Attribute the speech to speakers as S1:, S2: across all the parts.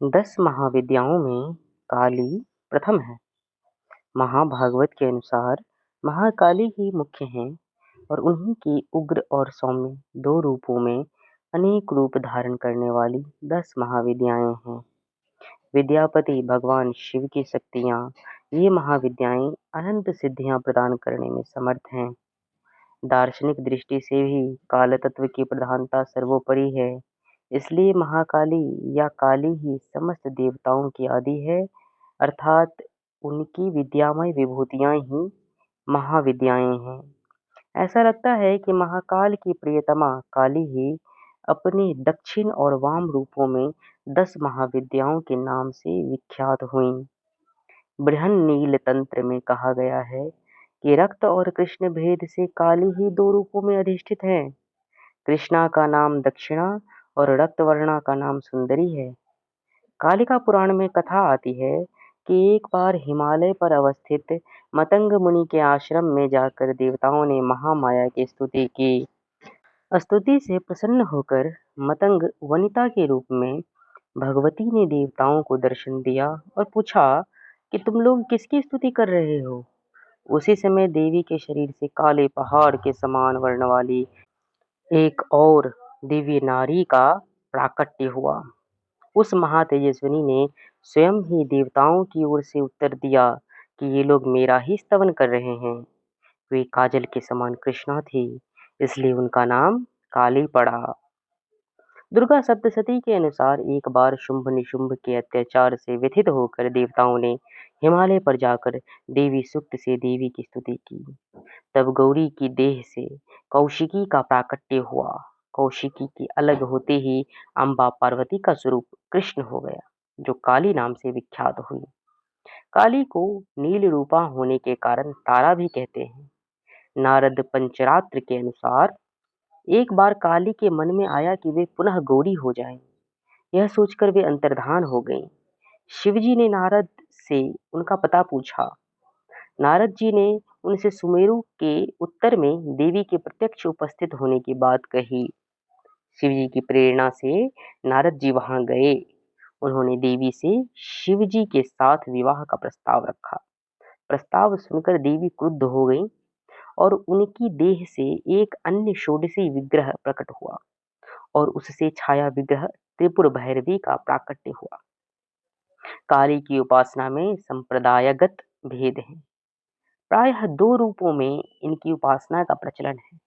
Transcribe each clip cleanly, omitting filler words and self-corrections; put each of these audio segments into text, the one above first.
S1: 10 महाविद्याओं में काली प्रथम है। महाभागवत के अनुसार महाकाली ही मुख्य हैं और उन्हीं की उग्र और सौम्य दो रूपों में अनेक रूप धारण करने वाली 10 महाविद्याएं हैं। विद्यापति भगवान शिव की शक्तियां ये महाविद्याएं अनंत सिद्धियां प्रदान करने में समर्थ हैं। दार्शनिक दृष्टि से भी काल तत्व की प्रधानता सर्वोपरि है। इसलिए महाकाली या काली ही समस्त देवताओं की आदि है, अर्थात उनकी विद्यामय विभूतियां ही महाविद्याएं हैं। ऐसा लगता है कि महाकाल की प्रियतमा काली ही अपने दक्षिण और वाम रूपों में 10 महाविद्याओं के नाम से विख्यात हुईं। बृहन्नील तंत्र में कहा गया है कि रक्त और कृष्ण भेद से काली ही दो रूपों में अधिष्ठित है। कृष्णा का नाम दक्षिणा और रक्तवर्णा का नाम सुंदरी है। कालिका पुराण में कथा आती है कि एक बार हिमालय पर अवस्थित मतंग मुनि के आश्रम में जाकर देवताओं ने महामाया की स्तुति की। स्तुति से प्रसन्न होकर मतंग वनिता के रूप में भगवती ने देवताओं को दर्शन दिया और पूछा कि तुम लोग किसकी स्तुति कर रहे हो। उसी समय देवी के शरीर से काले पहाड़ के समान वर्ण वाली एक और दिव्य नारी का प्राकट्य हुआ। उस महातेजस्विनी ने स्वयं ही देवताओं की ओर से उत्तर दिया कि ये लोग मेरा ही स्तवन कर रहे हैं। वे काजल के समान कृष्णा थी, इसलिए उनका नाम काली पड़ा। दुर्गा सप्तशती के अनुसार एक बार शुंभ निशुंभ के अत्याचार से व्यथित होकर देवताओं ने हिमालय पर जाकर देवी सूक्त से देवी की स्तुति की। तब गौरी की देह से कौशिकी का प्राकट्य हुआ। कौशिकी के अलग होते ही अम्बा पार्वती का स्वरूप कृष्ण हो गया, जो काली नाम से विख्यात हुई। काली को नील रूपा होने के कारण तारा भी कहते हैं। नारद पंचरात्र के अनुसार एक बार काली के मन में आया कि वे पुनः गौरी हो जाएं। यह सोचकर वे अंतर्धान हो गईं। शिवजी ने नारद से उनका पता पूछा। नारद जी ने उनसे सुमेरु के उत्तर में देवी के प्रत्यक्ष उपस्थित होने की बात कही। शिवजी की प्रेरणा से नारद जी वहां गए। उन्होंने देवी से शिवजी के साथ विवाह का प्रस्ताव रखा। प्रस्ताव सुनकर देवी क्रुद्ध हो गई और उनकी देह से एक अन्य षोडशी विग्रह प्रकट हुआ और उससे छाया विग्रह त्रिपुर भैरवी का प्राकट्य हुआ। काली की उपासना में संप्रदायगत भेद है। प्रायः दो रूपों में इनकी उपासना का प्रचलन है।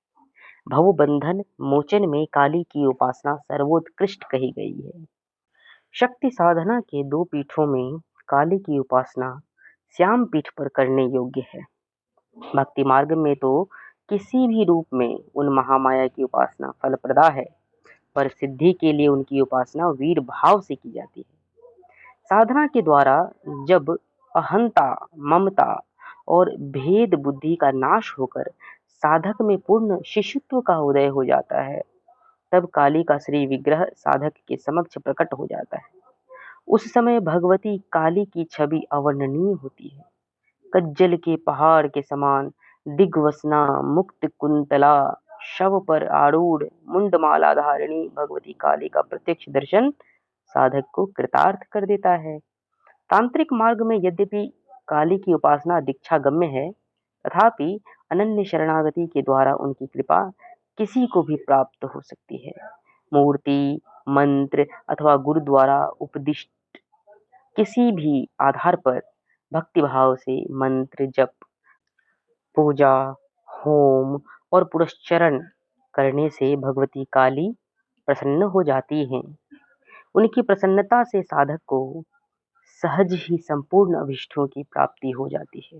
S1: भवबंधन मोचन में काली की उपासना सर्वोत्कृष्ट कही गई है। शक्ति साधना के दो पीठों में काली की उपासना श्याम पीठ पर करने योग्य है। भक्ति मार्ग में तो किसी भी रूप में उन महामाया की उपासना फलप्रदा है, पर सिद्धि के लिए उनकी उपासना वीर भाव से की जाती है। साधना के द्वारा जब अहंता, ममता और भेद बुद्धि का नाश होकर साधक में पूर्ण शिशुत्व का उदय हो जाता है, तब काली का श्री विग्रह साधक के समक्ष प्रकट हो जाता है। उस समय भगवती काली की छवि अवर्णनीय होती है। कज्जल के पहाड़ के समान दिग्वसना, मुक्त कुंतला, शव पर आरूढ़ मुंडमाला धारिणी भगवती काली का प्रत्यक्ष दर्शन साधक को कृतार्थ कर देता है। तांत्रिक मार्ग में यद्यपि काली की उपासना दीक्षागम्य है, तथापि अनन्य शरणागति के द्वारा उनकी कृपा किसी को भी प्राप्त हो सकती है। मूर्ति, मंत्र अथवा गुरु द्वारा उपदिष्ट किसी भी आधार पर भक्ति भाव से मंत्र जप, पूजा, होम और पुरस्चरण करने से भगवती काली प्रसन्न हो जाती हैं। उनकी प्रसन्नता से साधक को सहज ही संपूर्ण अभिष्टों की प्राप्ति हो जाती है।